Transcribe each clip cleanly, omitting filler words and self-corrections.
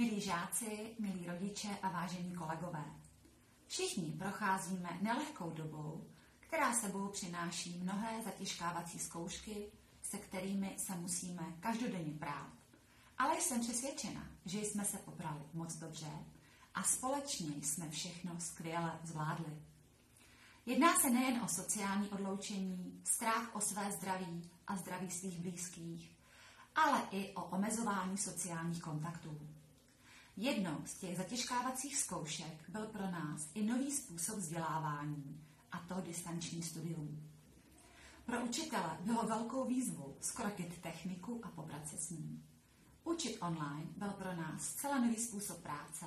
Milí žáci, milí rodiče a vážení kolegové, všichni procházíme nelehkou dobou, která sebou přináší mnohé zatěžkávací zkoušky, se kterými se musíme každodenně prát. Ale jsem přesvědčena, že jsme se pobrali moc dobře a společně jsme všechno skvěle zvládli. Jedná se nejen o sociální odloučení, strach o své zdraví a zdraví svých blízkých, ale i o omezování sociálních kontaktů. Jednou z těch zatěžkávacích zkoušek byl pro nás i nový způsob vzdělávání, a to distanční studium. Pro učitele bylo velkou výzvou zkrotit techniku a pobrat se s ní. Učit online byl pro nás zcela nový způsob práce,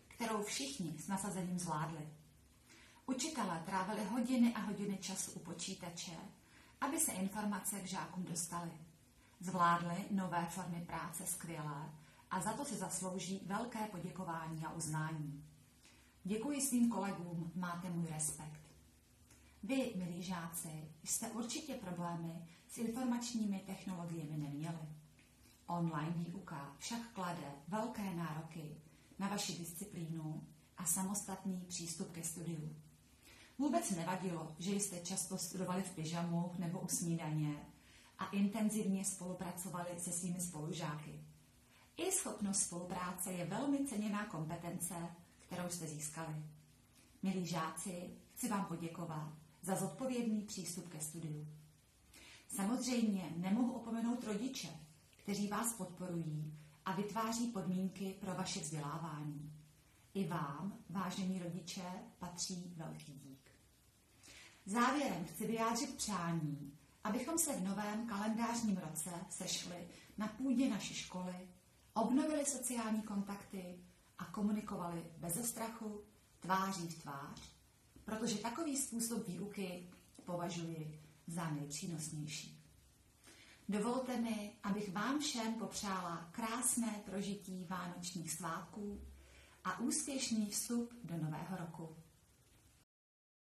kterou všichni s nasazením zvládli. Učitelé trávili hodiny a hodiny času u počítače, aby se informace k žákům dostaly. Zvládli nové formy práce skvěle a za to si zaslouží velké poděkování a uznání. Děkuji svým kolegům, máte můj respekt. Vy, milí žáci, jste určitě problémy s informačními technologiemi neměli. Online výuka však klade velké nároky na vaši disciplínu a samostatný přístup ke studiu. Vůbec nevadilo, že jste často studovali v pyžamu nebo u snídaně a intenzivně spolupracovali se svými spolužáky. I schopnost spolupráce je velmi ceněná kompetence, kterou jste získali. Milí žáci, chci vám poděkovat za zodpovědný přístup ke studiu. Samozřejmě nemohu opomenout rodiče, kteří vás podporují a vytváří podmínky pro vaše vzdělávání. I vám, vážení rodiče, patří velký dík. Závěrem chci vyjádřit přání, abychom se v novém kalendářním roce sešli na půdě naší školy, obnovili sociální kontakty a komunikovali beze strachu, tváří v tvář, protože takový způsob výuky považuji za nejpřínosnější. Dovolte mi, abych vám všem popřála krásné prožití vánočních svátků a úspěšný vstup do nového roku.